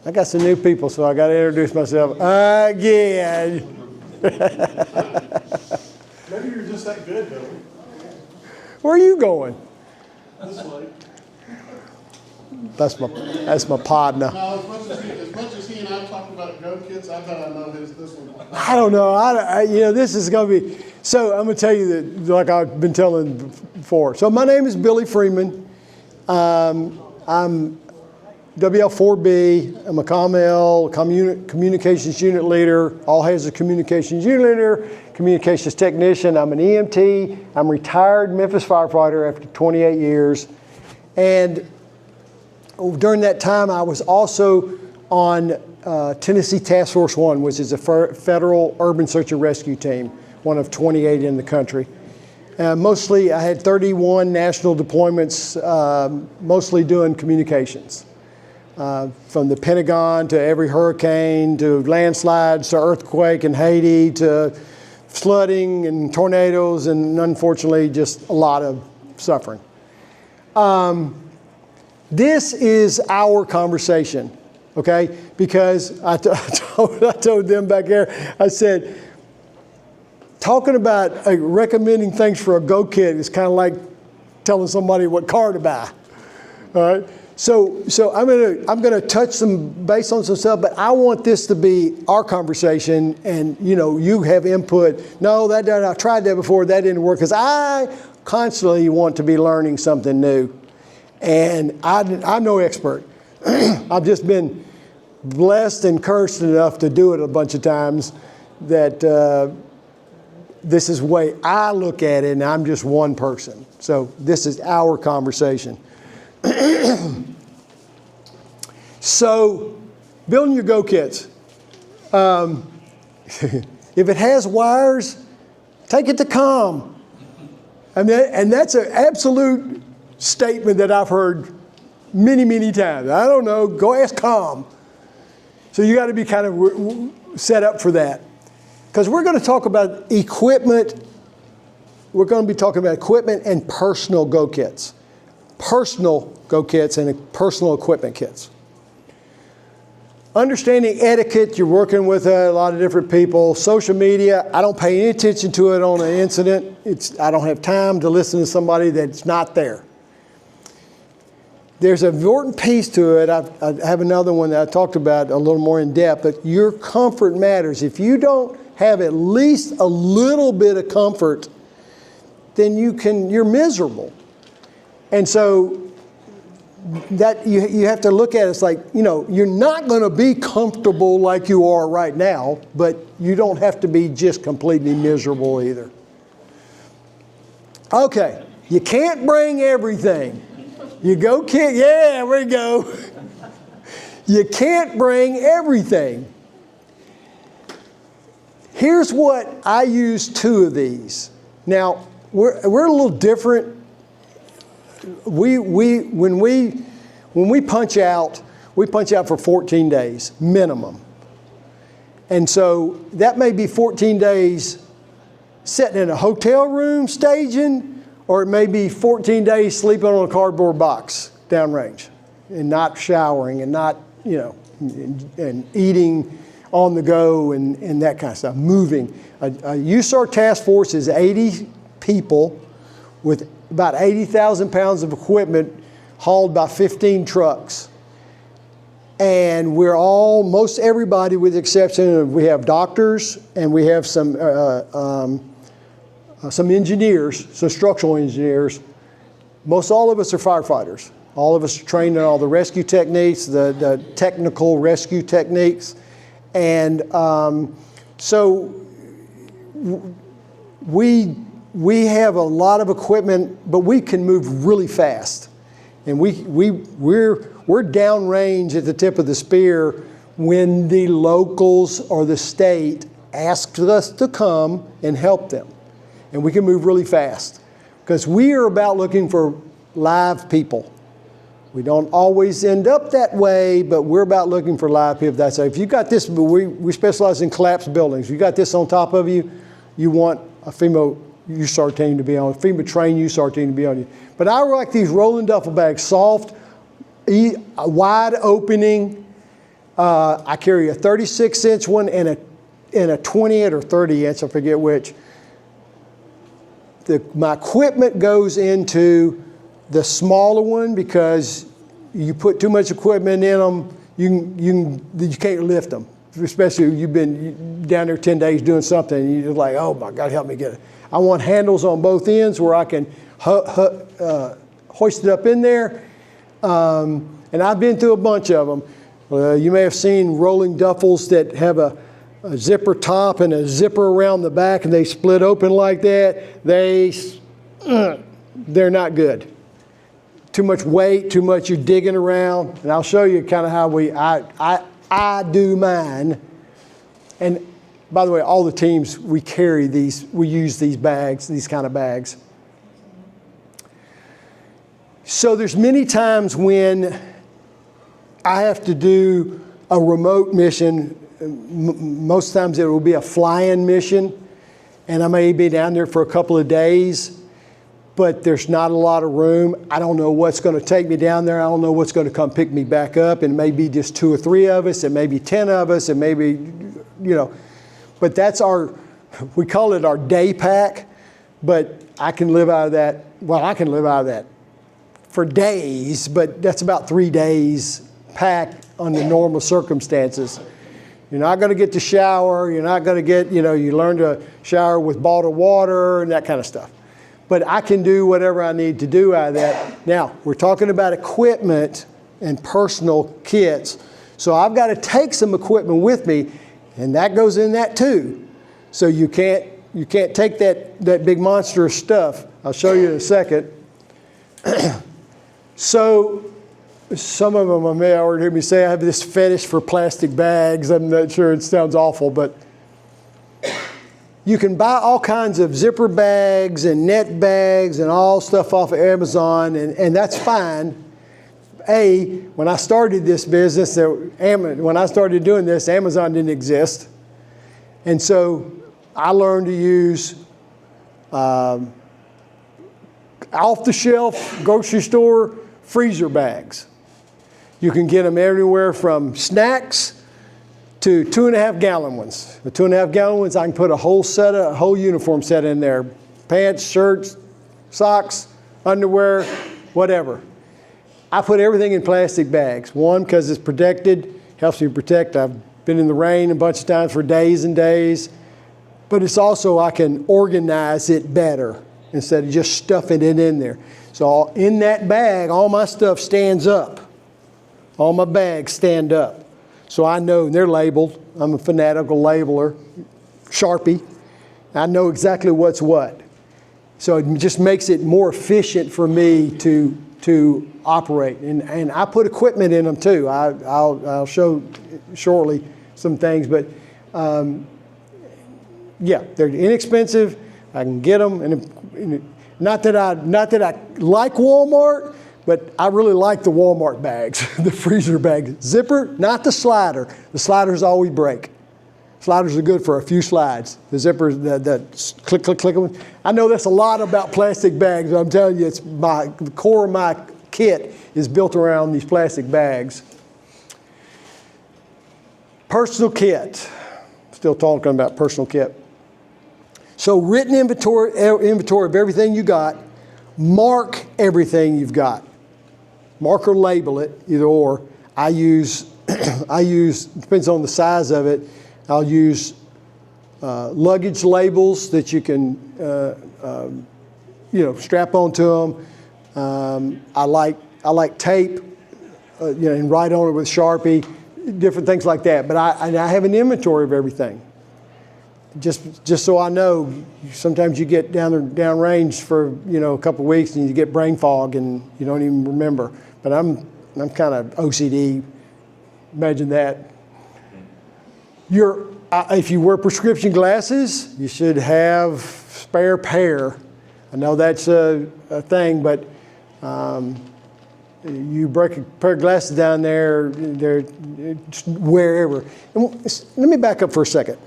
I got some new people, so I got to introduce myself again. Maybe you're just that good, Billy. Where are you going? This way. That's my partner. No, as much as he and I talked about Go Kids, I thought I know this one. I don't know. This is going to be. So I'm going to tell you that, like I've been telling before. So my name is Billy Freeman. I'm WL4B. I'm a ComL, communications unit leader. All hands communications unit leader, communications technician. I'm an EMT. I'm a retired Memphis firefighter after 28 years, and during that time, I was also on Tennessee Task Force 1, which is a federal urban search and rescue team, one of 28 in the country. Mostly, I had 31 national deployments, mostly doing communications. From the Pentagon to every hurricane, to landslides, to earthquake in Haiti, to flooding and tornadoes, and unfortunately, just a lot of suffering. This is our conversation, okay? Because I told them back there, I said, talking about recommending things for a Go Kid is kind of like telling somebody what car to buy, all right? So I'm gonna touch some base on some stuff, but I want this to be our conversation, and you have input. No, I tried that before, that didn't work, because I constantly want to be learning something new. And I'm no expert. I've just been blessed and cursed enough to do it a bunch of times that this is the way I look at it, and I'm just one person. So this is our conversation. So, building your Go Kits. If it has wires, take it to COM. And that's an absolute statement that I've heard many, many times. I don't know, go ask COM. So you got to be kind of set up for that. Because we're going to talk about equipment. We're going to be talking about equipment and personal Go Kits. Personal Go Kits and personal equipment kits. Understanding etiquette, you're working with a lot of different people. Social media, I don't pay any attention to it on an incident. I don't have time to listen to somebody that's not there. There's an important piece to it. I have another one that I talked about a little more in depth, but your comfort matters. If you don't have at least a little bit of comfort, then you're miserable. And so that you have to look at it, it's like, you're not going to be comfortable like you are right now, but you don't have to be just completely miserable either. Okay, you can't bring everything. You Go Kid, yeah, there we go. You can't bring everything. Here's what I use 2 of these. Now, we're a little different. When we punch out for 14 days minimum. And so that may be 14 days sitting in a hotel room staging, or it may be 14 days sleeping on a cardboard box downrange and not showering and not, and eating on the go and that kind of stuff, moving. A USAR task force is 80 people with about 80,000 pounds of equipment hauled by 15 trucks. And we're most everybody, with the exception of, we have doctors and we have some engineers, some structural engineers. Most all of us are firefighters. All of us are trained in all the rescue techniques, the technical rescue techniques. And so we have a lot of equipment, but we can move really fast. And we're downrange at the tip of the spear when the locals or the state asks us to come and help them. And we can move really fast because we are about looking for live people. We don't always end up that way, but we're about looking for live people. That's if you got this, we specialize in collapsed buildings. You got this on top of you, you want a FEMA USAR team to be on, a FEMA trained USAR team to be on you. But I like these rolling duffel bags, soft, wide opening, I carry a 36-inch one and a 20 or 30-inch, I forget which. My equipment goes into the smaller one because you put too much equipment in them, you can't lift them. Especially you've been down there 10 days doing something, and you're like, oh my God, help me get it. I want handles on both ends where I can hoist it up in there. And I've been through a bunch of them. You may have seen rolling duffels that have a zipper top and a zipper around the back, and they split open like that. They're not good. Too much weight, too much you're digging around. And I'll show you kind of how I do mine. And by the way, all the teams, we carry these, we use these bags, these kind of bags. So there's many times when I have to do a remote mission. Most times it will be a fly-in mission, and I may be down there for a couple of days, but there's not a lot of room. I don't know what's going to take me down there. I don't know what's going to come pick me back up. And it may be just 2 or 3 of us. It may be 10 of us. It may be, but that's we call it our day pack, but I can live out of that. Well, I can live out of that for days, but that's about 3 days pack under normal circumstances. You're not going to get to shower. You're not going to get, you learn to shower with bottled water and that kind of stuff. But I can do whatever I need to do out of that. Now, we're talking about equipment and personal kits. So I've got to take some equipment with me, and that goes in that too. So you can't take that big monster of stuff. I'll show you in a second. So some of them I may already hear me say I have this fetish for plastic bags. I'm not sure, it sounds awful, but you can buy all kinds of zipper bags and net bags and all stuff off of Amazon, and that's fine. When I started this business, when I started doing this, Amazon didn't exist. And so I learned to use off-the-shelf grocery store freezer bags. You can get them everywhere from snacks to 2.5 gallon ones. The 2.5 gallon ones, I can put a whole uniform set in there. Pants, shirts, socks, underwear, whatever. I put everything in plastic bags. One, because it's protected, helps me protect. I've been in the rain a bunch of times for days and days. But it's also, I can organize it better instead of just stuffing it in there. So in that bag, all my stuff stands up. All my bags stand up. So I know they're labeled. I'm a fanatical labeler, Sharpie. I know exactly what's what. So it just makes it more efficient for me to operate. And I put equipment in them too. I'll show shortly some things, but yeah, they're inexpensive. I can get them, and not that I like Walmart, but I really like the Walmart bags, the freezer bags. Zipper, not the slider. The sliders always break. Sliders are good for a few slides. The zippers, the click, click, click. I know that's a lot about plastic bags, but I'm telling you, the core of my kit is built around these plastic bags. Personal kit. Still talking about personal kit. So written inventory of everything you got. Mark everything you've got. Mark or label it, either or. I use, depends on the size of it, I'll use luggage labels that you can, strap onto them. I like tape, and write on it with Sharpie, different things like that. But I have an inventory of everything. Just so I know, sometimes you get downrange for a couple of weeks and you get brain fog and you don't even remember. But I'm kind of OCD. Imagine that. If you wear prescription glasses, you should have spare pair. I know that's a thing, but you break a pair of glasses down there, they're wherever. And let me back up for a second.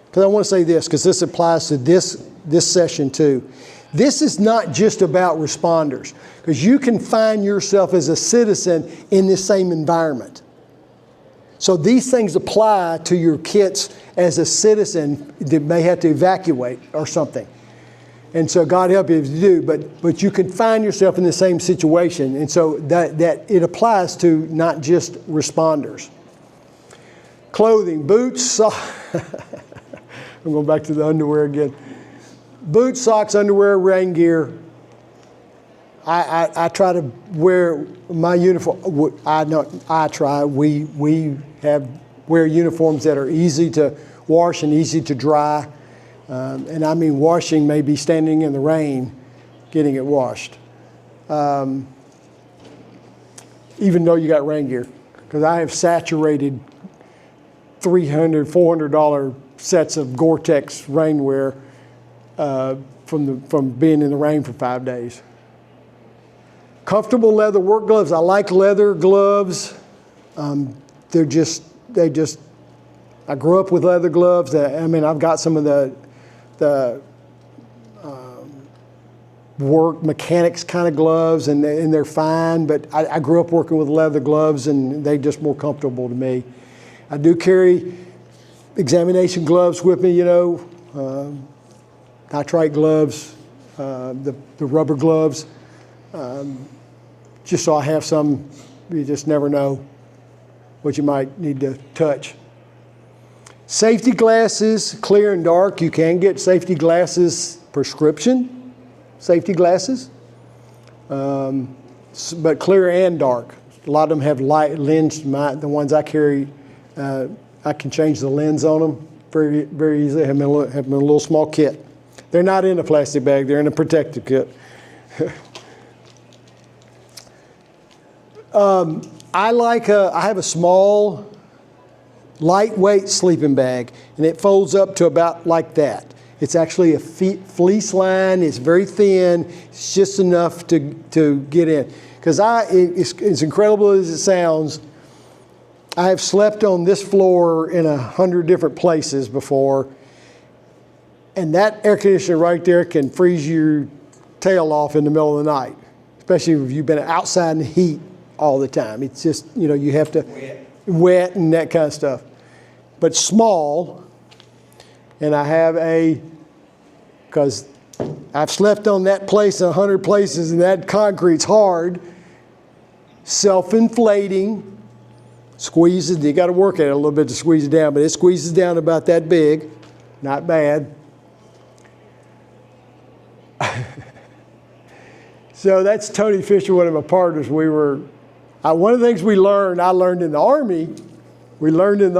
Because I want to say this, because this applies to this session too. This is not just about responders, because you can find yourself as a citizen in this same environment. So these things apply to your kits as a citizen that may have to evacuate or something. And so God help you if you do, but you can find yourself in the same situation. And so that it applies to not just responders. Clothing, boots, I'm going back to the underwear again. Boots, socks, underwear, rain gear. I try to wear my uniform. We wear uniforms that are easy to wash and easy to dry. And I mean washing, maybe standing in the rain, getting it washed. Even though you got rain gear. Because I have saturated $300, $400 sets of Gore-Tex rainwear from being in the rain for 5 days. Comfortable leather work gloves. I like leather gloves. I grew up with leather gloves. I've got some of the work mechanics kind of gloves, and they're fine, but I grew up working with leather gloves, and they're just more comfortable to me. I do carry examination gloves with me, nitrite gloves, the rubber gloves, just so I have some. You just never know what you might need to touch. Safety glasses, clear and dark. You can get safety glasses, prescription safety glasses, but clear and dark. A lot of them have light lens. The ones I carry, I can change the lens on them very, very easily. Have them in a little small kit. They're not in a plastic bag. They're in a protective kit. I have a small, lightweight sleeping bag, and it folds up to about like that. It's actually a fleece line. It's very thin. It's just enough to get in. Because as incredible as it sounds, I have slept on this floor in 100 different places before, and that air conditioner right there can freeze your tail off in the middle of the night, especially if you've been outside in the heat all the time. It's just, you have to wet and that kind of stuff. But small, and I have because I've slept on that place in 100 places, and that concrete's hard, self-inflating, squeezes. You got to work at it a little bit to squeeze it down, but it squeezes down about that big. Not bad. So that's Tony Fisher, one of my partners. One of the things I learned in the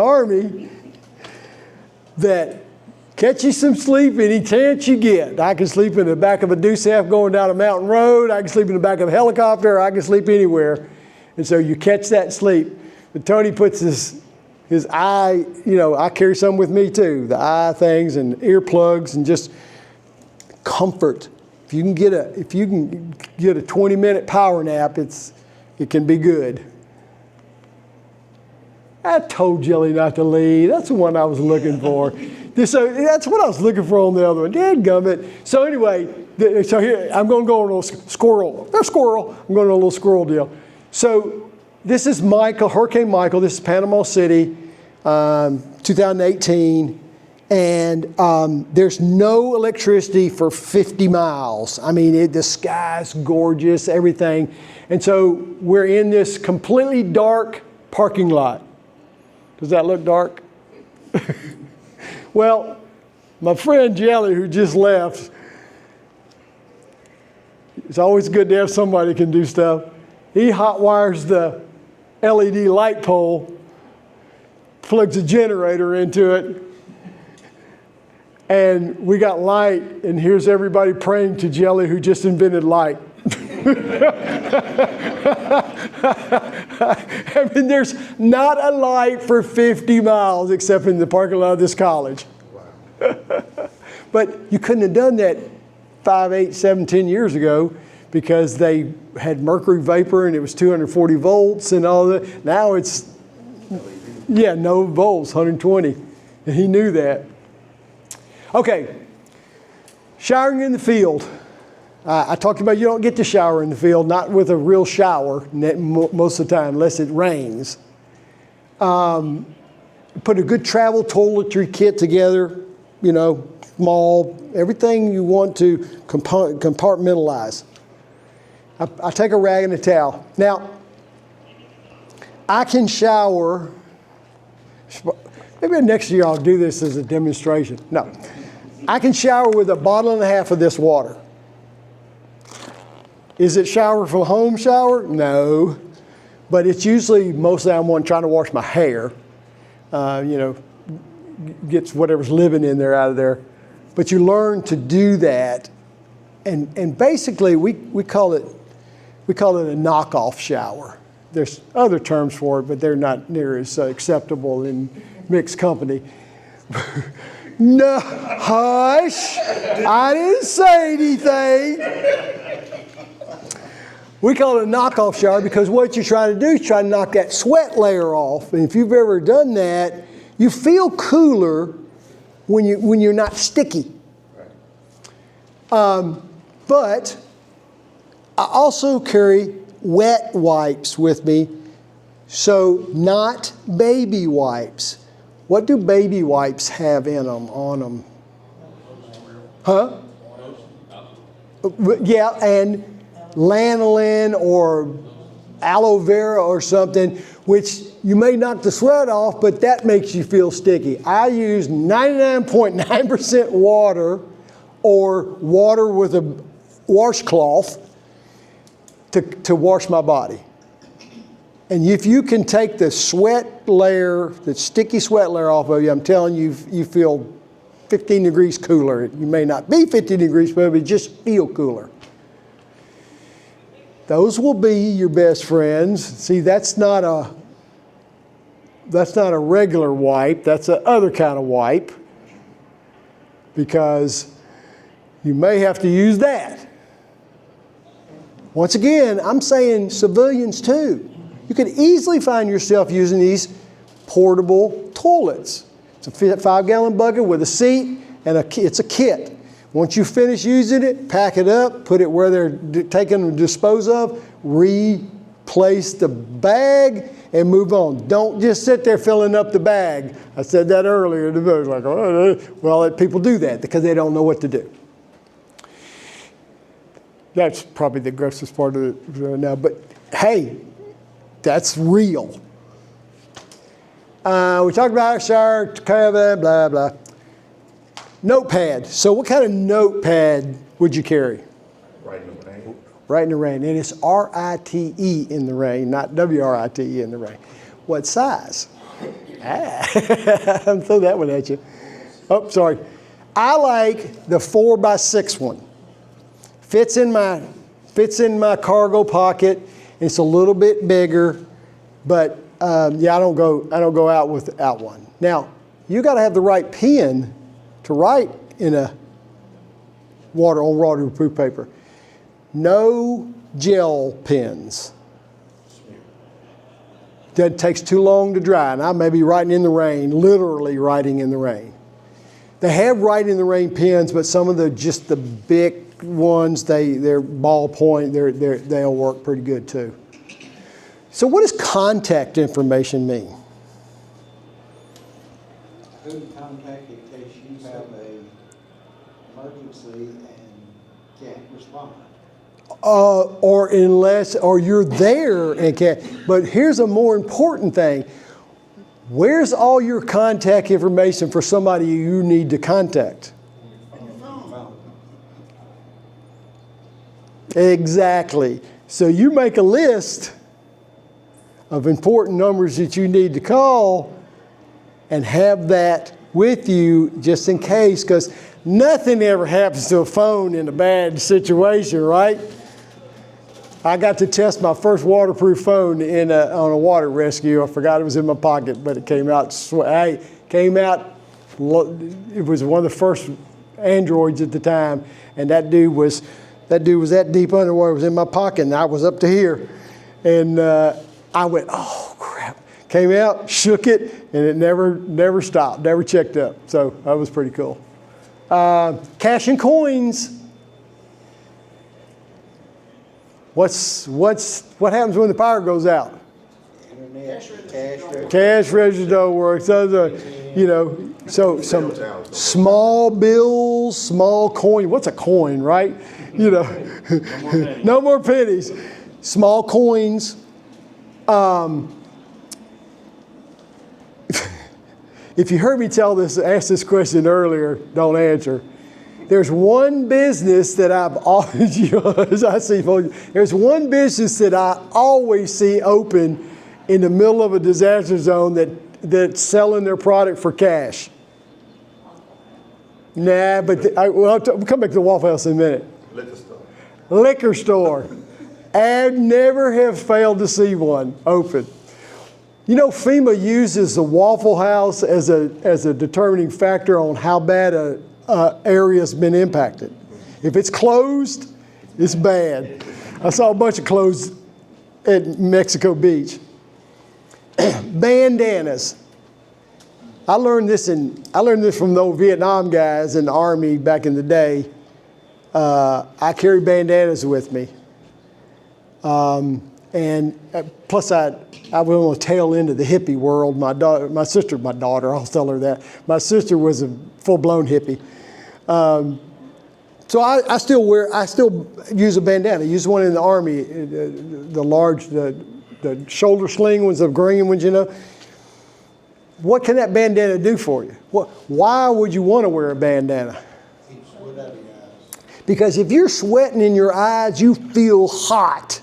Army, that catch you some sleep any chance you get. I can sleep in the back of a Deuce-F going down a mountain road. I can sleep in the back of a helicopter. I can sleep anywhere. And so you catch that sleep. But Tony puts his eye, I carry some with me too, the eye things and earplugs and just comfort. If you can get a 20-minute power nap, it can be good. I told Jelly not to leave. That's the one I was looking for. So that's what I was looking for on the other one. Dadgummit. So anyway, so here, I'm going to go on a little squirrel. There's squirrel. I'm going on a little squirrel deal. So this is Hurricane Michael. This is Panama City, 2018. And there's no electricity for 50 miles. I mean, the sky's gorgeous, everything. And so we're in this completely dark parking lot. Does that look dark? Well, my friend Jelly, who just left, it's always good to have somebody who can do stuff. He hot wires the LED light pole, plugs a generator into it, and we got light, and here's everybody praying to Jelly, who just invented light. I mean, there's not a light for 50 miles except in the parking lot of this college. Wow. But you couldn't have done that 5, 8, 7, 10 years ago because they had mercury vapor and it was 240 volts and all that. Now it's, no volts, 120. And he knew that. Okay, showering in the field. I talked about you don't get to shower in the field, not with a real shower most of the time, unless it rains. Put a good travel toiletry kit together, you know, small, everything you want to compartmentalize. I take a rag and a towel. Now, I can shower. Maybe next year I'll do this as a demonstration. No. I can shower with 1.5 bottles of this water. Is it shower from home shower? No. But it's usually, mostly I'm trying to wash my hair. You know, gets whatever's living in there out of there. But you learn to do that. And basically we call it a knockoff shower. There's other terms for it, but they're not near as acceptable in mixed company. No, hush. I didn't say anything. We call it a knockoff shower because what you're trying to do is try to knock that sweat layer off. And if you've ever done that, you feel cooler when you're not sticky. But I also carry wet wipes with me, so not baby wipes. What do baby wipes have in them, on them? Huh? Yeah, and lanolin or aloe vera or something, which you may knock the sweat off, but that makes you feel sticky. I use 99.9% water or water with a washcloth to wash my body. And if you can take the sweat layer, the sticky sweat layer off of you, I'm telling you, you feel 15 degrees cooler. You may not be 15 degrees, but you just feel cooler. Those will be your best friends. See, that's not a regular wipe. That's a other kind of wipe, because you may have to use that. Once again, I'm saying civilians too. You could easily find yourself using these portable toilets. It's a 5-gallon bucket with a seat, and it's a kit. Once you finish using it, pack it up, put it where they're taken and disposed of, replace the bag, and move on. Don't just sit there filling up the bag. I said that earlier. Like, oh, well, people do that because they don't know what to do. That's probably the grossest part of it now, but hey, that's real. We talked about our shower, blah, blah, blah. Notepad. So what kind of notepad would you carry? Right in the rain. Right in the rain. And it's R-I-T-E in the rain, not W-R-I-T-E in the rain. What size? I'm throw that one at you. Oh, sorry. I like the 4x6 one. Fits in my cargo pocket. It's a little bit bigger, but yeah, I don't go out without one. Now, you got to have the right pen to write in a waterproof paper. No gel pens. That takes too long to dry, and I may be writing in the rain, literally writing in the rain. They have write in the rain pens, but some of the big ones, they're ballpoint, they'll work pretty good too. So what does contact information mean? Who to contact in case you have an emergency and can't respond. Or you're there and can't. But here's a more important thing. Where's all your contact information for somebody you need to contact? Exactly. So you make a list of important numbers that you need to call and have that with you just in case, because nothing ever happens to a phone in a bad situation, right? I got to test my first waterproof phone on a water rescue. I forgot it was in my pocket, but it came out. It was one of the first Androids at the time, and that dude was that deep underwater. It was in my pocket, and I was up to here, and I went, oh crap! Came out, shook it, and it never stopped, never checked up. So that was pretty cool. Cash and coins. What happens when the power goes out? Cash register don't work. So so some small bills, small coin. What's a coin, right? No more pennies. Small coins. If you heard me ask this question earlier, don't answer. There's one business that I've always, there's one business that I always see open in the middle of a disaster zone that's selling their product for cash. Nah, but we'll come back to the Waffle House in a minute. Liquor store. I never have failed to see one open. FEMA uses the Waffle House as a determining factor on how bad a area's been impacted. If it's closed, it's bad. I saw a bunch of closed at Mexico Beach. Bandanas. I learned this from the old Vietnam guys in the Army back in the day. I carry bandanas with me. And plus I was on the tail end of the hippie world. My daughter, I'll tell her that. My sister was a full-blown hippie. So I still use a bandana. I used one in the Army, the large, the shoulder sling ones, the green ones, What can that bandana do for you? Why would you want to wear a bandana? Keeps sweat out of your eyes. Because if you're sweating in your eyes, you feel hot.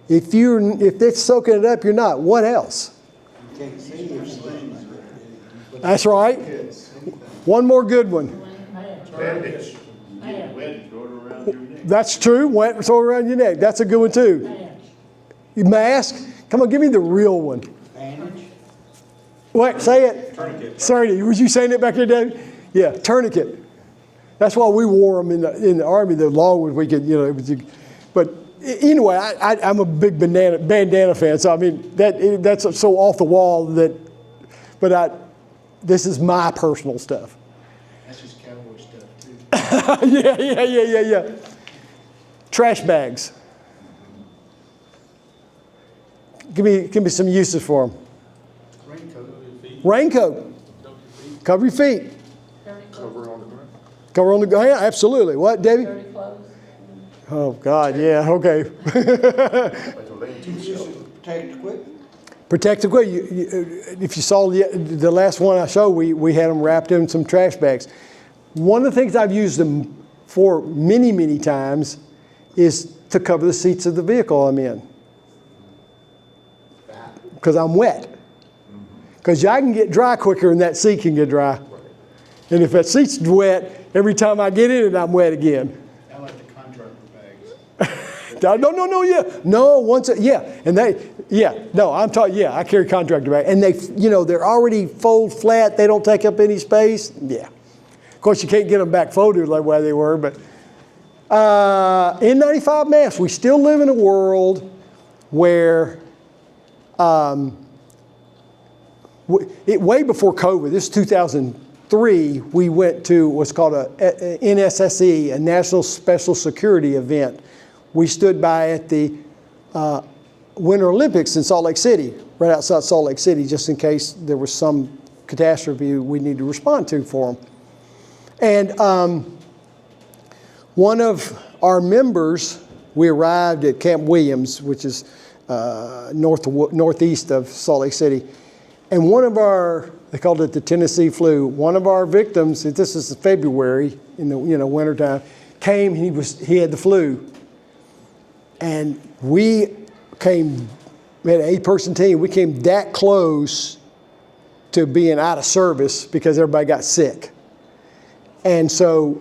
If it's soaking it up, you're not. What else? You can't see your skin. That's right. One more good one. Bandage. You get wet and throw it around your neck. That's true. Wet, throw it around your neck. That's a good one too. Mask. Come on, give me the real one. Bandage? Wait, say it. Tourniquet. Sorry, was you saying it back there, David? Yeah, tourniquet. That's why we wore them in the Army. The long ones we could, but anyway, I'm a big bandana fan. So I mean that's so off the wall this is my personal stuff. That's just cowboy stuff, too. Yeah. Trash bags. Give me some uses for them. Raincoat. Cover your feet. Cover on the ground. Yeah, absolutely. What, Debbie? Dirty clothes. Oh God, yeah. Okay. Protect equipment. Protect equipment. If you saw the last one I showed, we had them wrapped in some trash bags. One of the things I've used them for many, many times is to cover the seats of the vehicle I'm in. Because I'm wet. Because I can get dry quicker than that seat can get dry. And if that seat's wet, every time I get in it, I'm wet again. I like the contractor bags. I carry contractor bag. And they're already fold flat. They don't take up any space. Yeah. Of course, you can't get them back folded like where they were, but N95 masks. We still live in a world where way before COVID, this is 2003, we went to what's called a NSSE, a National Special Security event. We stood by at the Winter Olympics in Salt Lake City, right outside Salt Lake City, just in case there was some catastrophe we need to respond to for them. And one of our members, we arrived at Camp Williams, which is northeast of Salt Lake City. And one of they called it the Tennessee flu. One of our victims, this is February in the wintertime, came. He had the flu, and we had an 8-person team. We came that close to being out of service because everybody got sick, and so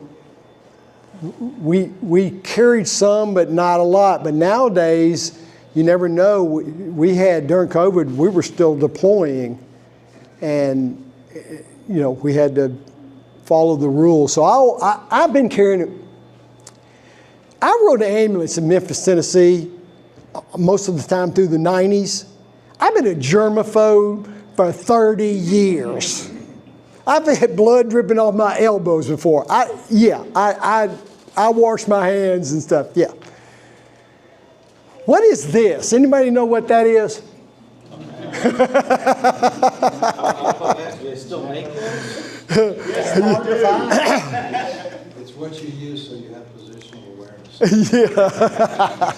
we carried some, but not a lot. But nowadays, you never know. We had, during COVID, we were still deploying, and we had to follow the rules. So I've been carrying it. I rode an ambulance in Memphis, Tennessee, most of the time through the 90s. I've been a germaphobe for 30 years. I've had blood dripping off my elbows before. I wash my hands and stuff, yeah. What is this? Anybody know what that is? They still make those? It's what you use so you have positional awareness. Yeah.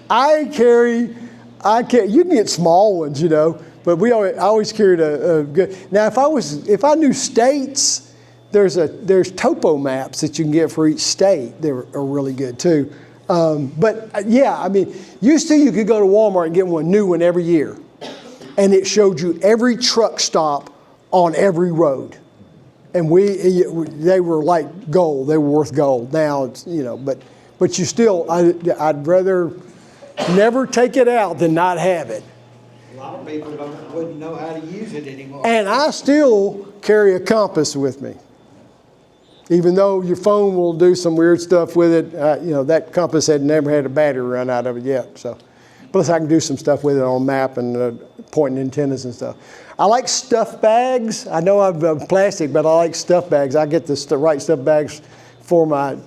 I can't, you can get small ones, you know, but I always carried a good. Now, if I knew states, there's topo maps that you can get for each state. They are really good too. But yeah, I mean, used to you could go to Walmart and get one new one every year. And it showed you every truck stop on every road. And they were like gold. They were worth gold. Now it's, you know, but you still, I'd rather never take it out than not have it. A lot of people wouldn't know how to use it anymore. And I still carry a compass with me. Even though your phone will do some weird stuff with it, you know, that compass had never had a battery run out of it yet. So, plus I can do some stuff with it on a map and pointing antennas and stuff. I like stuff bags. I know I'm plastic, but I like stuff bags. I get the right stuff bags for my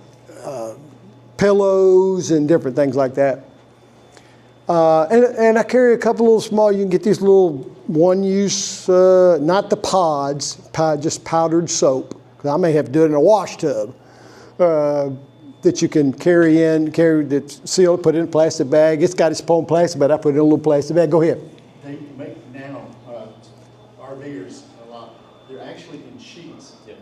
pillows and different things like that. And I carry a couple little small, you can get these little one-use, not the pods, just powdered soap. Because I may have to do it in a wash tub. That you can carry that seal, put it in a plastic bag. It's got its own plastic, but I put it in a little plastic bag. Go ahead. They make now RVers a lot. They're actually in sheets. Yep.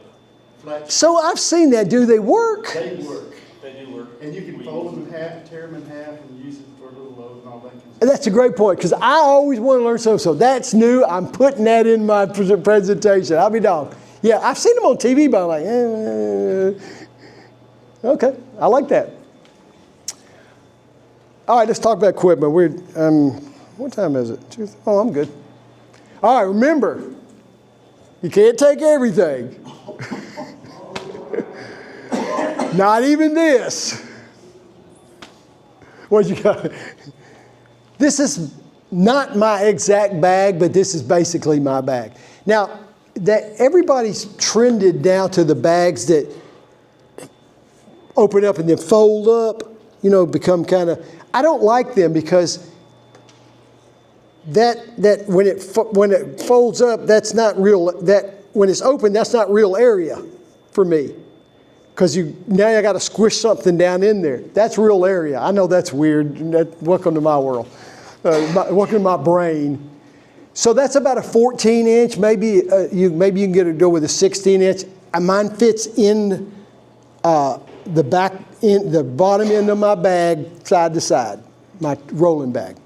Flat sheets. So I've seen that. Do they work? They work. They do work. And you can fold them in half, tear them in half, and use it for a little load and all that kind of And stuff. that's a great point, because I always want to learn something. So that's new. I'm putting that in my presentation. I'll be dogged. Yeah, I've seen them on TV, but I'm like, okay, I like that. All right, let's talk about equipment. What time is it? Oh, I'm good. All right, remember, you can't take everything. Not even this. What you got? This is not my exact bag, but this is basically my bag. Now, that everybody's trended now to the bags that open up and then fold up, you know, become kind of, I don't like them because that when it folds up, that's not real, that when it's open, that's not real area for me. Because now I got to squish something down in there. That's real area. I know that's weird. Welcome to my world. Welcome to my brain. So that's about a 14-inch. Maybe you can get it go with a 16-inch. Mine fits in the back, in the bottom end of my bag, side to side, my rolling bag.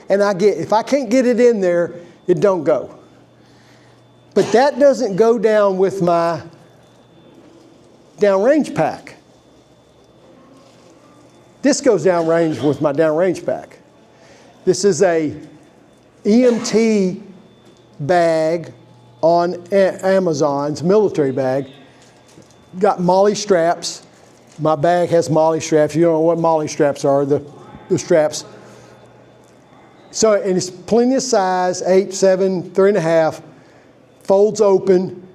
And if I can't get it in there, it don't go. But that doesn't go down with my downrange pack. This goes downrange with my downrange pack. This is a EMT bag on Amazon's military bag. Got MOLLE straps. My bag has MOLLE straps. You don't know what MOLLE straps are, the straps. So, and it's plenty of size, 8, 7, 3.5, folds open.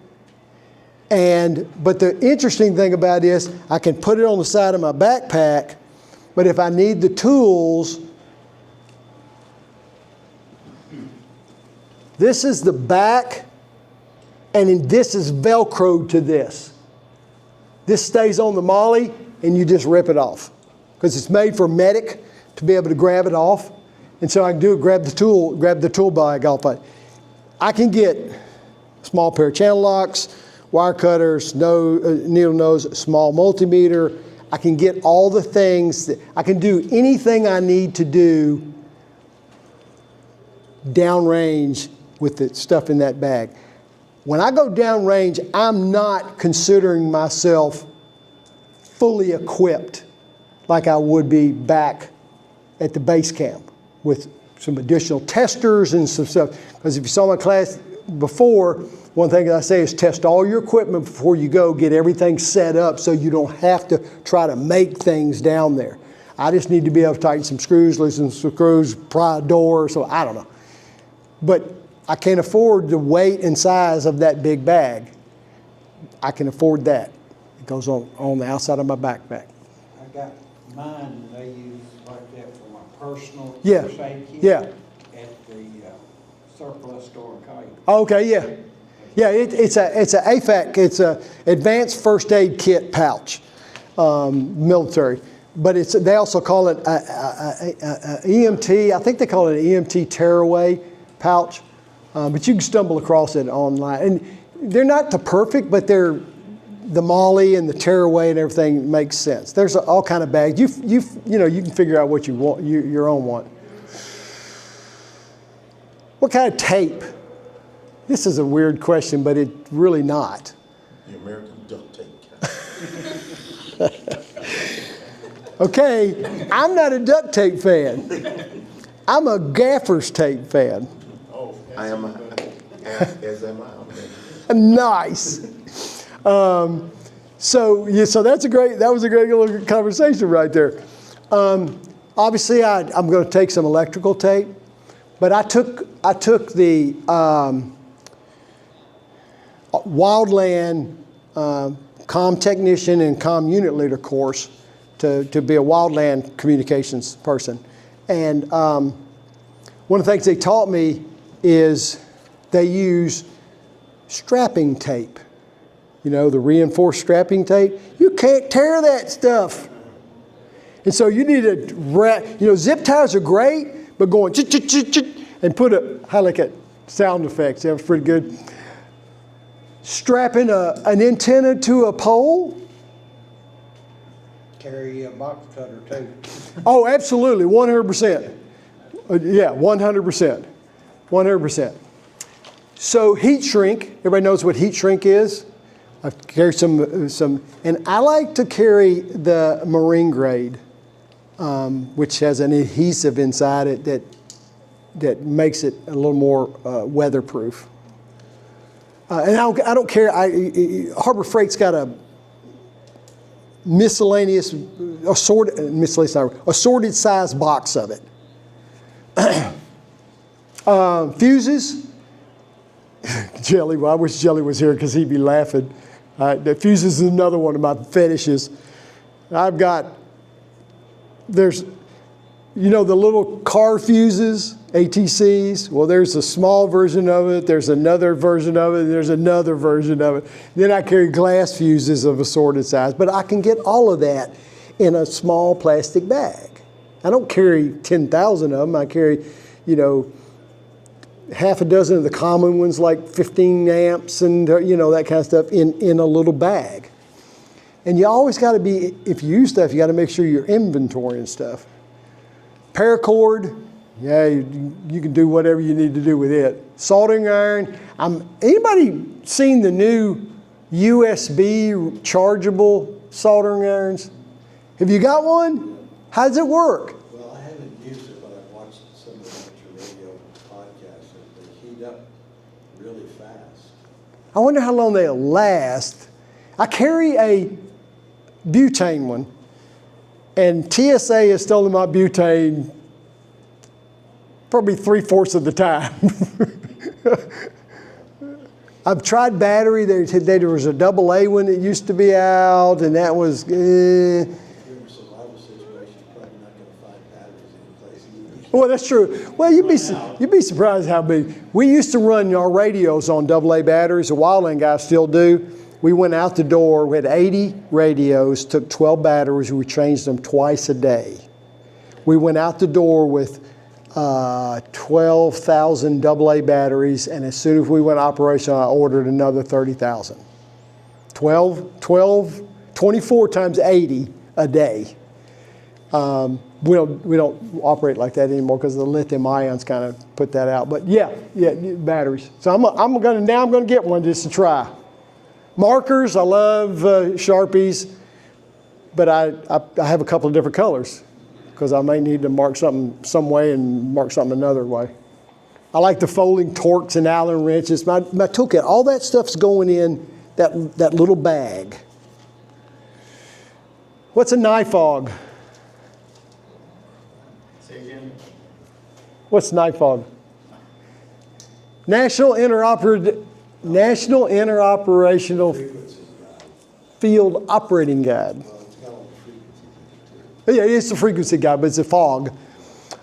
But the interesting thing about it is I can put it on the side of my backpack, but if I need the tools, this is the back, and this is Velcroed to this. This stays on the MOLLE, and you just rip it off. Because it's made for a medic to be able to grab it off. And so I can grab the tool bag off it. I can get a small pair of channel locks, wire cutters, needle nose, small multimeter. I can get all the things I can do anything I need to do downrange with the stuff in that bag. When I go downrange, I'm not considering myself fully equipped like I would be back at the base camp with some additional testers and some stuff. Because if you saw my class before, one thing I say is test all your equipment before you go, get everything set up so you don't have to try to make things down there. I just need to be able to tighten some screws, loosen some screws, pry a door, so I don't know. But I can't afford the weight and size of that big bag. I can afford that. It goes on the outside of my backpack. I got mine, and they use like that for personal Yeah. first aid kit. Yeah. At the surplus store in College. Okay, yeah. Yeah, it's a AFAC, it's a advanced first aid kit pouch, military. But they also call it a EMT, I think they call it an EMT tearaway pouch. But you can stumble across it online. And they're not the perfect, but the MOLLE and the tearaway and everything makes sense. There's all kind of bags. You can figure out what you want, your own want. What kind of tape? This is a weird question, but it's really not. The American duct tape kind. Okay, I'm not a duct tape fan. I'm a gaffer's tape fan. Oh, I am, as am I. Nice. So that was a great little conversation right there. Obviously, I'm going to take some electrical tape, but I took the wildland comm technician and comm unit leader course to be a wildland communications person. And one of the things they taught me is they use strapping tape. You know, the reinforced strapping tape. You can't tear that stuff. And so you need to wrap, zip ties are great, but going and put I like it, sound effects, that was pretty good. Strapping an antenna to a pole. Carry a box cutter too. Oh, absolutely, 100%. Yeah, 100%. 100%. So heat shrink, everybody knows what heat shrink is. I carry some, and I like to carry the marine grade, which has an adhesive inside it that makes it a little more weatherproof. And I don't care. Harbor Freight's got a assorted size box of it. Fuses. Jelly, well, I wish Jelly was here because he'd be laughing. The fuses is another one of my fetishes. There's the little car fuses, ATCs. Well, there's a small version of it. There's another version of it. There's another version of it. Then I carry glass fuses of assorted size. But I can get all of that in a small plastic bag. I don't carry 10,000 of them. I carry, half a dozen of the common ones, like 15 amps and that kind of stuff in a little bag. And you always got to be, if you use stuff, you got to make sure you're inventorying stuff. Paracord, yeah, you can do whatever you need to do with it. Soldering iron. Anybody seen the new USB chargeable soldering irons? Have you got one? How does it work? Well, I haven't used it, but I've watched some of the amateur radio podcasts, and they heat up really fast. I wonder how long they'll last. I carry a butane one, and TSA has stolen my butane probably 3/4 of the time. I've tried battery. There was a AA one that used to be out, and that was. If you're in a survival situation, you're probably not going to find batteries anyplace either. Well, that's true. Well, you'd be surprised how big. We used to run our radios on AA batteries. The Wildland guys still do. We went out the door. We had 80 radios, took 12 batteries. We changed them twice a day. We went out the door with 12,000 AA batteries, and as soon as we went operational, I ordered another 30,000. 24 times 80 a day. We don't operate like that anymore because the lithium ions kind of put that out. But yeah, batteries. So I'm gonna get one just to try. Markers, I love Sharpies, but I have a couple of different colors because I may need to mark something some way and mark something another way. I like the folding Torx and Allen wrenches. My toolkit, all that stuff's going in that little bag. What's a NIFOG? Say again. What's NIFOG? National Interoperational Field Operating Guide. Well, it's got all the frequencies. Yeah, it's the frequency guide, but it's a fog.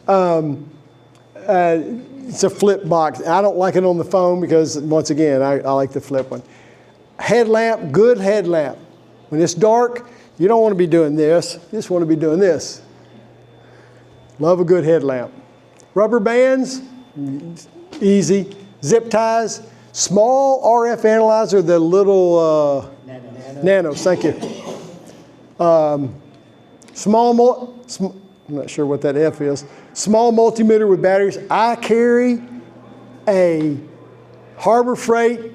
It's a flip box. I don't like it on the phone because, once again, I like the flip one. Headlamp, good headlamp. When it's dark, you don't want to be doing this. You just want to be doing this. Love a good headlamp. Rubber bands, easy. Zip ties, small RF analyzer, the little nanos, thank you. I'm not sure what that F is. Small multimeter with batteries. I carry a Harbor Freight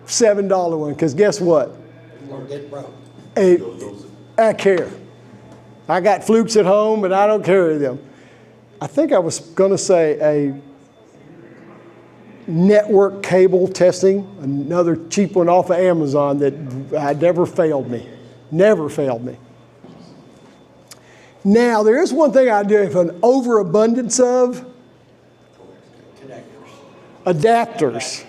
$7 one, because guess what? You're gonna get broke. I care. I got flukes at home, but I don't carry them. I think I was going to say a network cable testing, another cheap one off of Amazon that never failed me. Never failed me. Now, there is one thing I do if an overabundance of adapters.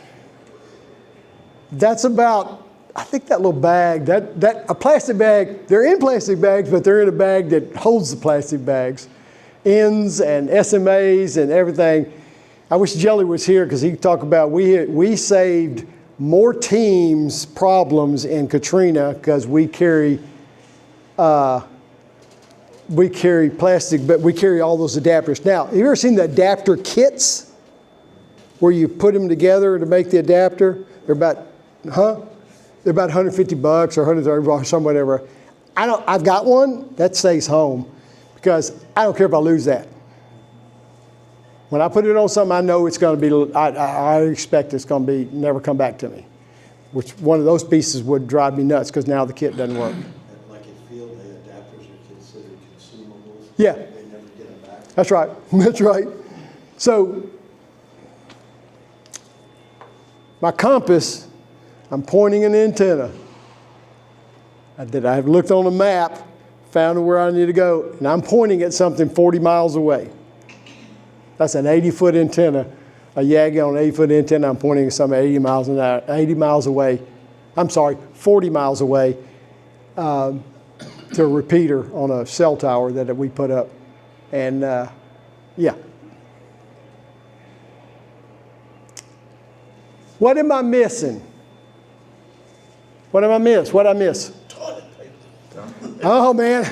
That's about, I think that little bag, a plastic bag, they're in plastic bags, but they're in a bag that holds the plastic bags. Ends and SMAs and everything. I wish Jelly was here because he could talk about, we saved more teams' problems in Katrina because we carry plastic, but we carry all those adapters. Now, have you ever seen the adapter kits where you put them together to make the adapter? They're about, They're about $150 or $130 or some whatever. I've got one that stays home because I don't care if I lose that. When I put it on something, I know it's going to be, I expect it's going to be, never come back to me. Which one of those pieces would drive me nuts because now the kit doesn't work. Like at field day, adapters are considered consumables. Yeah. They never get them back. That's right. That's right. So my compass, I'm pointing an antenna. I looked on the map, found where I need to go, and I'm pointing at something 40 miles away. That's an 80-foot antenna, a Yagi on an 80-foot antenna. I'm pointing at something 80 miles an hour, 80 miles away. I'm sorry, 40 miles away to a repeater on a cell tower that we put up. And yeah. What am I missing? What am I miss? What I miss? Oh man,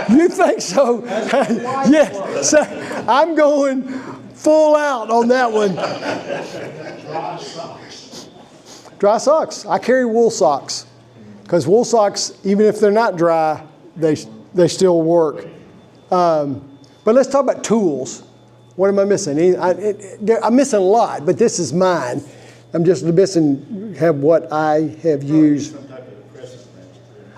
you think so? Yeah, so I'm going full out on that one. Dry socks. Dry socks. I carry wool socks because wool socks, even if they're not dry, they still work. But let's talk about tools. What am I missing? I'm missing a lot, but this is mine. I'm just missing what I have used. Some type of crescent wrench.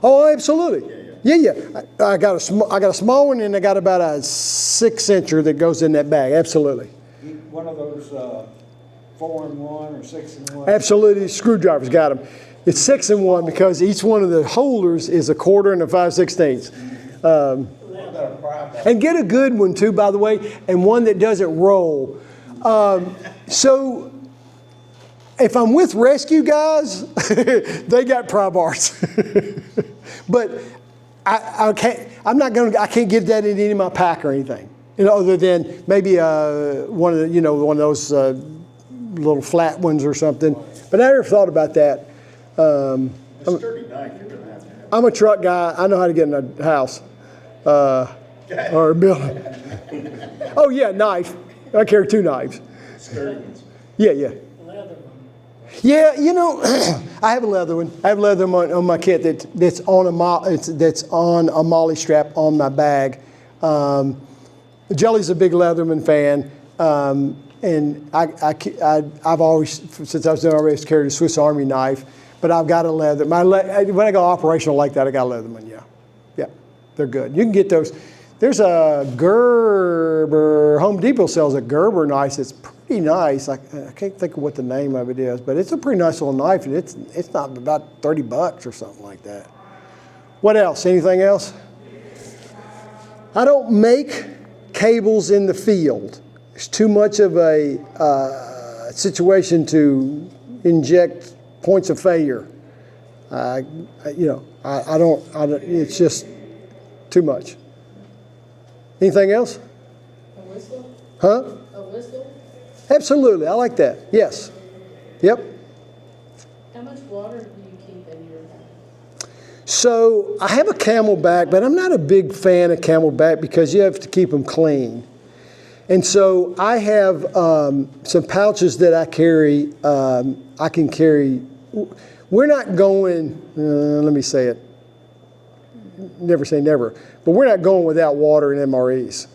Oh, absolutely. Yeah. I got a small one, and I got about a 6-incher that goes in that bag. Absolutely. One of those 4-in-1 or 6-in-1. Absolutely. Screwdrivers got them. It's 6-in-1 because each one of the holders is a quarter and a 5/16. And get a good one too, by the way, and one that doesn't roll. So if I'm with rescue guys, they got pry bars. But I can't get that in any of my pack or anything. Other than maybe one of those little flat ones or something. But I never thought about that. A sturdy knife you're going to have. I'm a truck guy. I know how to get in a house or a building. Oh yeah, knife. I carry 2 knives. Sturdy ones. Yeah. Yeah, I have a leather one. I have a leather one on my kit that's on a molly strap on my bag. Jelly's a big Leatherman fan, and I've always, since I was doing RS, carried a Swiss Army knife. But I've got a leather. When I go operational like that, I got a Leatherman. Yeah, they're good. You can get those. There's a Gerber. Home Depot sells a Gerber knife. It's pretty nice. I can't think of what the name of it is, but it's a pretty nice little knife, and it's not about $30 or something like that. What else? Anything else? I don't make cables in the field. It's too much of a situation to inject points of failure. I don't. It's just too much. Anything else? When whistle? Huh? A whistle? Absolutely, I like that. Yes. Yep. How much water do you keep in your bag? So I have a Camelback, but I'm not a big fan of Camelback because you have to keep them clean. And so I have some pouches that I carry. I can carry. We're not going. Let me say it. Never say never. But we're not going without water and MREs.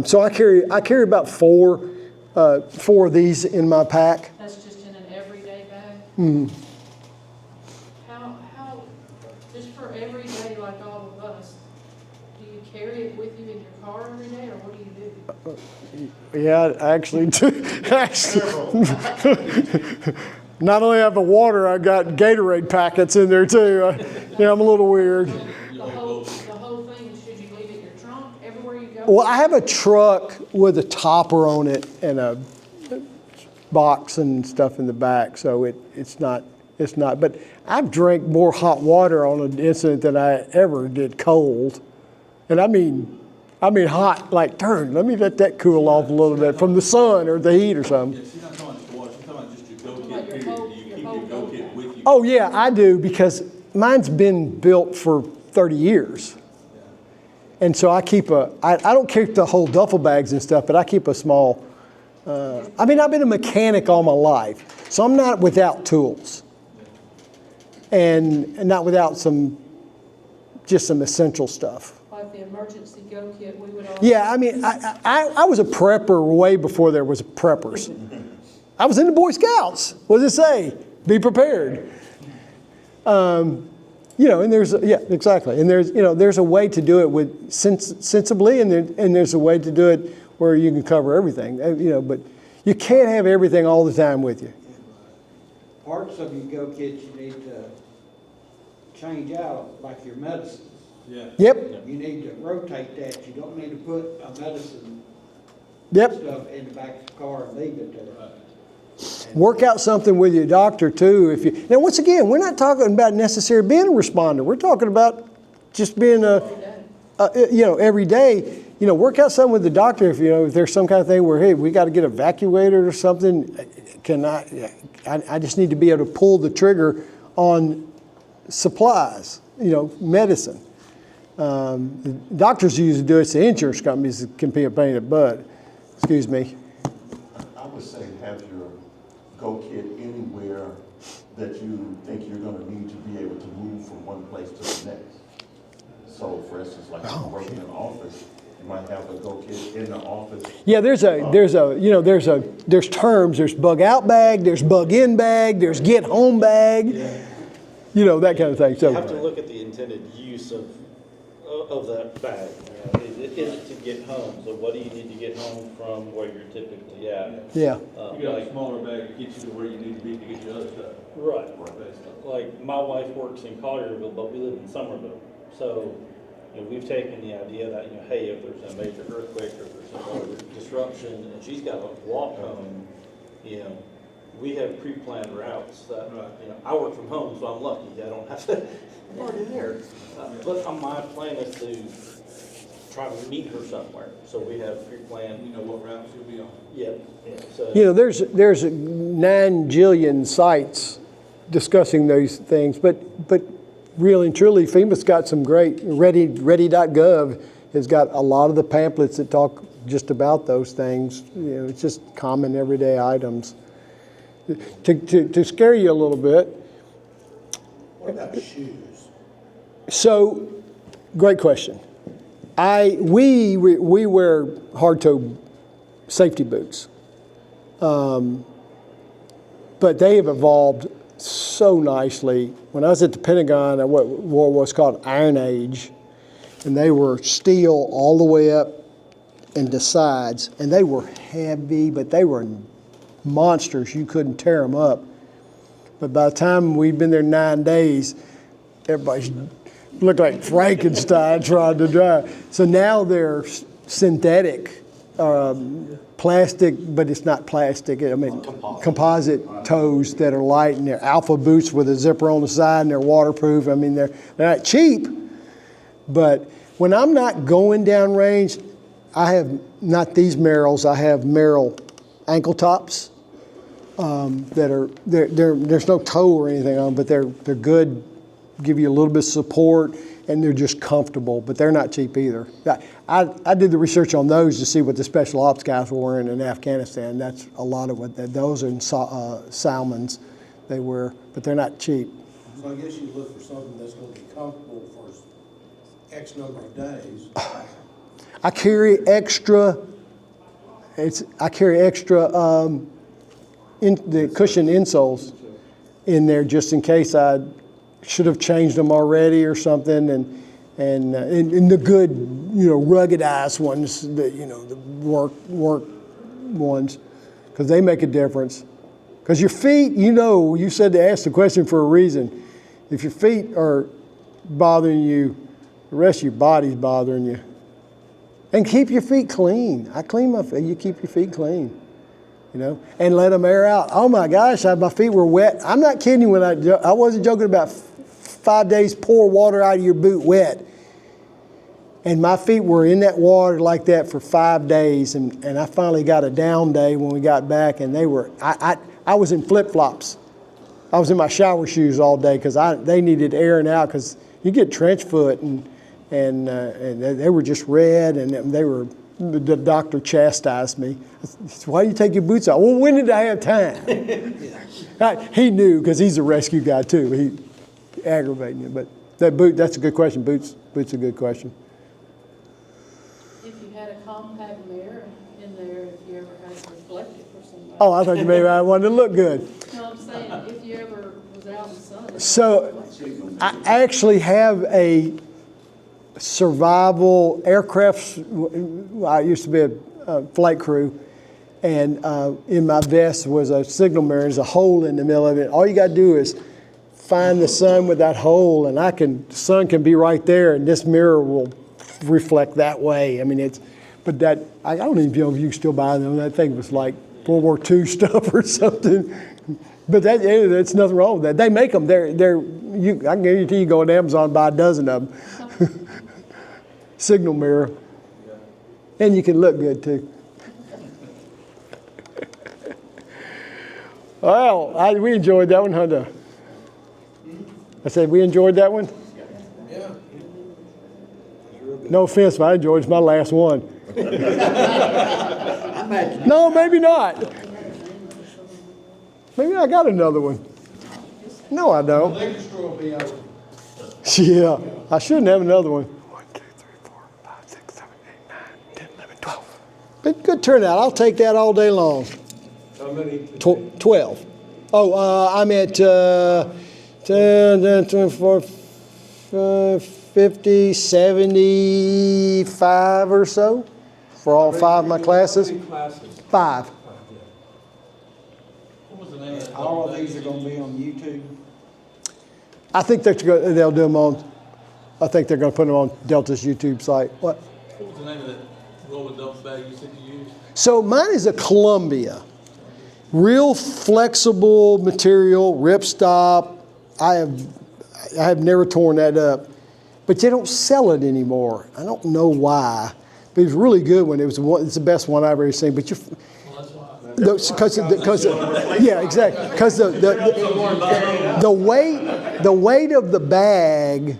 So I carry about four of these in my pack. That's just in an everyday bag? Mm-hmm. How, just for every day like all of us, do you carry it with you in your car every day, or what do you do? Yeah, I actually do. Not only have the water, I got Gatorade packets in there too. Yeah, I'm a little weird. The whole thing, should you leave it in your trunk everywhere you go? Well, I have a truck with a topper on it and a box and stuff in the back, so it's not. But I've drank more hot water on an incident than I ever did cold, and I mean hot. Like, let me let that cool off a little bit from the sun or the heat or something. Yeah, she's not talking about water, she's talking about just your go Talking about kit, your period. whole- Do you your keep whole your go go kit kit. with you? Oh yeah, I do because mine's been built for 30 years. And so I keep I don't keep the whole duffel bags and stuff, but I keep a small, I've been a mechanic all my life, so I'm not without tools. And not without just some essential stuff. Like the emergency go kit, we would all. Yeah, I mean, I was a prepper way before there was preppers. I was in the Boy Scouts. What does it say? Be prepared. And exactly. And there's a way to do it with sensibly, and there's a way to do it where you can cover everything. But you can't have everything all the time with you. Parts of your go kit you need to change out, like your medicine. Yeah. Yep. You need to rotate that. You don't need to put a medicine Yep. stuff in the back of the car and leave it there. Work out something with your doctor too. Now, once again, we're not talking about necessarily being a responder. We're talking about just being every day. Work out something with the doctor if there's some kind of thing where, hey, we got to get evacuated or something. I just need to be able to pull the trigger on supplies, medicine. The doctors usually do it. It's the insurance companies that can be a pain in the butt. Excuse me. I would say have your go kit anywhere that you think you're gonna need to be able to move from one place to the next. So for instance, like if you work in an office, you might have a go kit in the office. Yeah, there's terms. There's bug out bag, there's bug in bag, there's get home bag, that kind of thing. You have to So, look at the intended use of that bag. Is it to get home? So what do you need to get home from where you're typically at? yeah. You got a smaller bag to get you to where you need to be to get your other stuff. Right. Basically. Like my wife works in Collierville, but we live in Somerville. So, we've taken the idea that, hey, if there's a major earthquake or if there's some other disruption and she's got to walk home, we have pre-planned routes that, I work from home, so I'm lucky. I don't have to, I'm already there. But my plan is to try to meet her somewhere. So we have pre-planned. You know what route she'll be on. Yeah. So, There's 9 jillion sites discussing those things, but really and truly, FEMA's got some great, ready.gov has got a lot of the pamphlets that talk just about those things. It's just common everyday items. To scare you a little bit. What about shoes? So, great question. We wear hard-toe safety boots, but they have evolved so nicely. When I was at the Pentagon, I wore what's called Iron Age, and they were steel all the way up and the sides, and they were heavy, but they were monsters. You couldn't tear them up. But by the time we'd been there 9 days, everybody looked like Frankenstein trying to drive. So now they're synthetic, plastic, but it's not plastic. I mean, composite toes that are light, and they're alpha boots with a zipper on the side, and they're waterproof. I mean, they're not cheap, but when I'm not going down range, I have not these Merrills, I have Merrill ankle tops that are, there's no toe or anything on them, but they're good, give you a little bit of support, and they're just comfortable, but they're not cheap either. I did the research on those to see what the special ops guys were wearing in Afghanistan. That's a lot of what, those are Salmons they wear, but they're not cheap. So I guess you look for something that's gonna be comfortable for X number of days. I carry extra, the cushion insoles in there just in case I should have changed them already or something, and the good, ruggedized ones, the work ones, because they make a difference. Because your feet, you said to ask the question for a reason. If your feet are bothering you, the rest of your body's bothering you. And keep your feet clean. I clean my feet. You keep your feet clean, and let them air out. Oh my gosh, my feet were wet. I'm not kidding you when I wasn't joking about 5 days, pour water out of your boot wet. And my feet were in that water like that for 5 days. And I finally got a down day when we got back, and they were, I was in flip-flops. I was in my shower shoes all day because they needed airing out, because you get trench foot, and they were just red, and the doctor chastised me. Why do you take your boots out? Well, when did I have time? He knew, because he's a rescue guy too. He aggravated me. But that's a good question. Boots a good question. If you had a compact mirror in there, if you ever had to reflect it for somebody. Oh, I thought you maybe I wanted to look good. No, I'm saying, if you ever was out in the sun. So I actually have a survival aircraft. I used to be a flight crew, and in my vest was a signal mirror. There's a hole in the middle of it. All you got to do is find the sun with that hole, and the sun can be right there, and this mirror will reflect that way. I mean, I don't even know if you can still buy them. I think it was like World War II stuff or something. But that's nothing wrong with that. They make them. I can guarantee you go on Amazon and buy a dozen of them. Signal mirror. And you can look good too. Well, we enjoyed that one, huh? I said we enjoyed that one? Yeah. No offense, but I enjoyed it. It's my last one. No, maybe not. Maybe I got another one. No, I The don't. liquor store will be open. Yeah, I shouldn't have another one. 1, 2, 3, 4, 5, 6, 7, 8, 9, 10, 11, 12. But good turnout. I'll take that all day long. How many? 12. Oh, I'm at 10, 24, 50, 75 or so for all 5 of my classes. How many classes? 5. What was the name of that? All of these are gonna be on YouTube. I think they'll do them on. I think they're going to put them on Delta's YouTube site. What? What was the name of that rolling dump bag you said you used? So mine is a Columbia, real flexible material, ripstop. I have never torn that up, but they don't sell it anymore. I don't know why, but it was really good when it's the best one I've ever seen. But because yeah, exactly, because the weight of the bag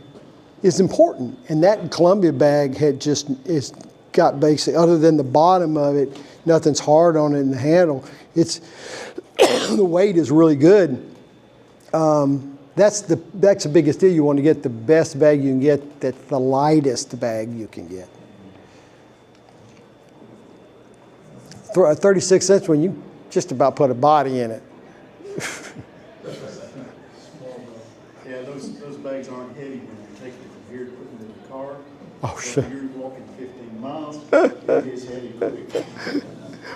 is important, and that Columbia bag is got basically, other than the bottom of it, nothing's hard on it in the handle. It's the weight is really good. That's the biggest deal. You want to get the best bag you can get. That's the lightest bag you can get. 36 cents when you just about put a body in it. Yeah, those bags aren't heavy when you take it from here to put them in the car. Oh, So shit. if you're walking 15 miles, it is heavy quick.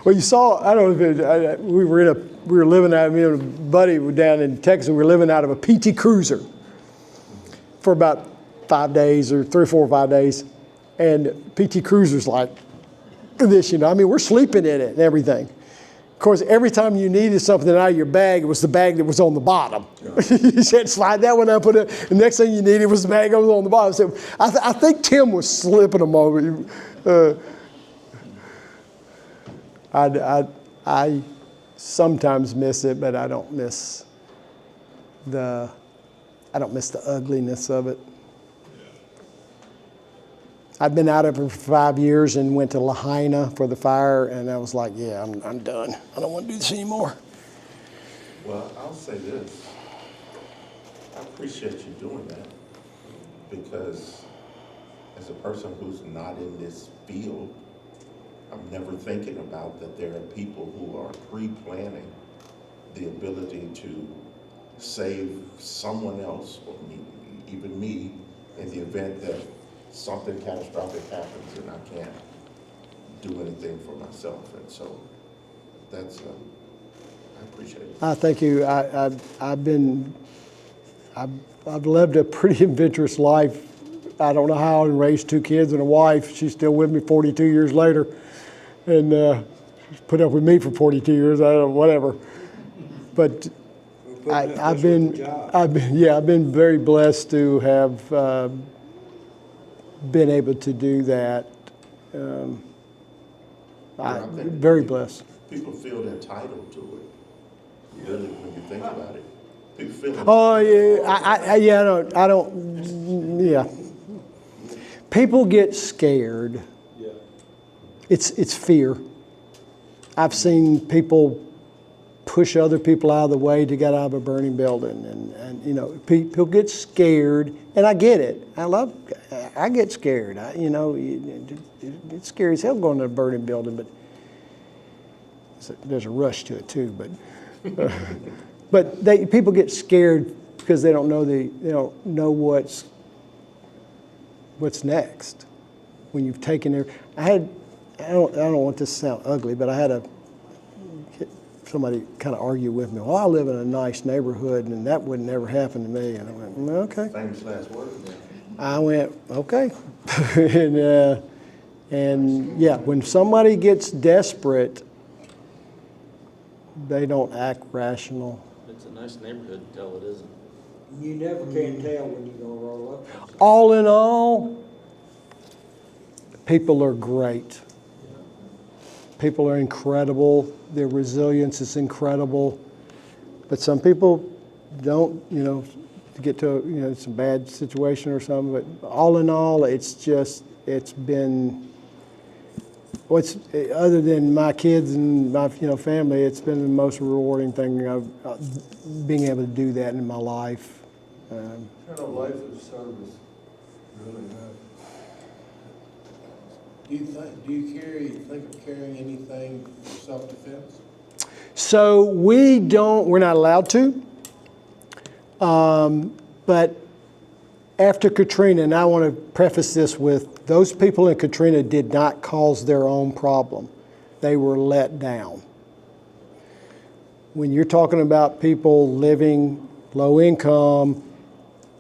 Well, you saw. I don't know if we were living out. Me and a buddy were down in Texas. We were living out of a PT Cruiser for about 5 days, or 3 or 4 or 5 days, and PT Cruiser's like this, I mean, we're sleeping in it and everything. Of course, every time you needed something out of your bag, it was the bag that was on the bottom. You said, slide that one up, put it. The next thing you needed was the bag that was on the bottom. So I think Tim was slipping them over. I sometimes miss it, but I don't miss the ugliness of it. I've been out of it for 5 years and went to Lahaina for the fire, and I was like, yeah, I'm done. I don't want to do this anymore. Well, I'll say this. I appreciate you doing that because as a person who's not in this field, I'm never thinking about that there are people who are pre-planning the ability to save someone else, or me, even me, in the event that something catastrophic happens and I can't do anything for myself. And so that's, I appreciate it. Thank you. I've lived a pretty adventurous life. I don't know how, and raised 2 kids and a wife. She's still with me 42 years later, and she's put up with me for 42 years. I don't know, whatever. But I've been very blessed to have been able to do that. Very blessed. People feel entitled to it, really, when you think about it. People feel entitled. Oh, yeah, I don't, yeah. People get scared. Yeah. It's fear. I've seen people push other people out of the way to get out of a burning building, and you know, people get scared, and I get it. I get scared. It's scary as hell going to a burning building, but there's a rush to it too. But people get scared because they don't know what's next. When you've taken their, I don't want this to sound ugly, but I had somebody kind of argue with me. Well, I live in a nice neighborhood, and that would never happen to me. And I went, okay. Famous last word. I went, okay. and yeah, when somebody gets desperate, they don't act rational. It's a nice neighborhood until it isn't. You never can tell when you're gonna roll up. All in all, people are great. People are incredible. Their resilience is incredible. But some people don't, get to, some bad situation or something. But all in all, it's been, other than my kids and my, family, it's been the most rewarding thing being able to do that in my life. Kind of life of service, really nice. Do you think of carrying anything for self-defense? So we're not allowed to. But after Katrina, and I want to preface this with, those people in Katrina did not cause their own problem. They were let down. When you're talking about people living low income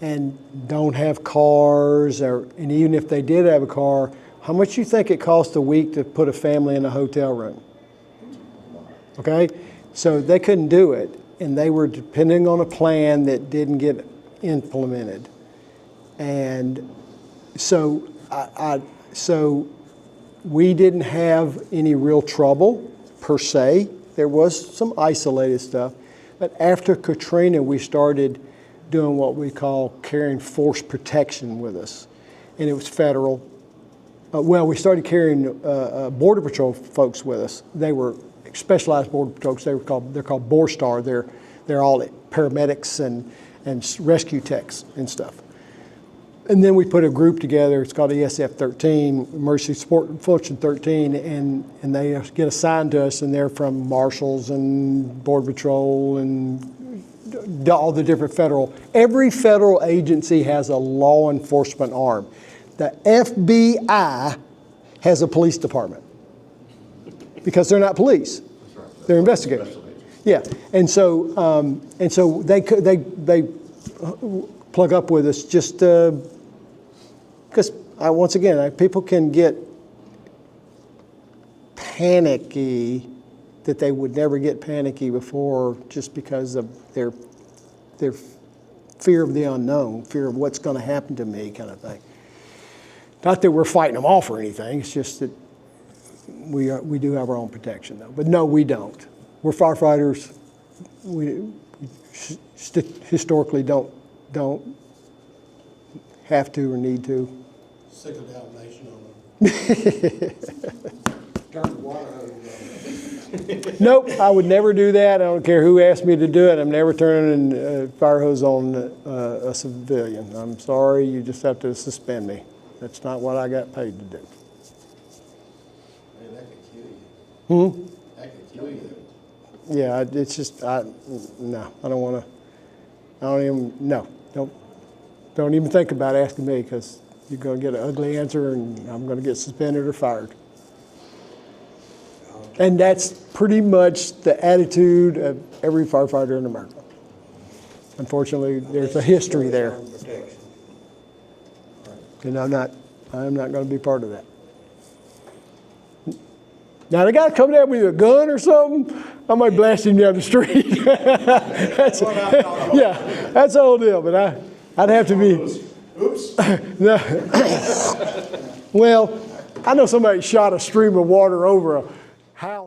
and don't have cars, and even if they did have a car, how much do you think it cost a week to put a family in a hotel room? Okay? So they couldn't do it, and they were depending on a plan that didn't get implemented. And so so we didn't have any real trouble per se. There was some isolated stuff. But after Katrina, we started doing what we call carrying force protection with us. And it was federal. We started carrying Border Patrol folks with us. They were specialized Border Patrols. They're called BORSTAR. They're all paramedics and rescue techs and stuff. And then we put a group together. It's called ESF 13, Emergency Support Function 13, and they get assigned to us, and they're from Marshals and Border Patrol and all the different every federal agency has a law enforcement arm. The FBI has a police department because they're not police; they're investigators. Yeah, and so they plug up with us just because once again people can get panicky that they would never get panicky before just because of their fear of the unknown, fear of what's going to happen to me, kind of thing. Not that we're fighting them off or anything. It's just that we do have our own protection though. But no, we don't. We're firefighters. We historically don't have to or need to. Sick of Dalmatian on them. Turn the water hose on. Nope, I would never do that. I don't care who asked me to do it. I'm never turning a fire hose on a civilian. I'm sorry, you just have to suspend me. That's not what I got paid to do. Man, that could kill you. Hmm? That could kill you. Yeah, it's just, no, I don't want to, don't even think about asking me because you're going to get an ugly answer and I'm going to get suspended or fired. And that's pretty much the attitude of every firefighter in America. Unfortunately, there's a history there. Protection. And I'm not going to be part of that. Now, the guy coming at me with a gun or something, I might blast him down the street. Yeah, that's the whole deal, but I'd have to be. Oops. No. Well, I know somebody shot a stream of water over a house.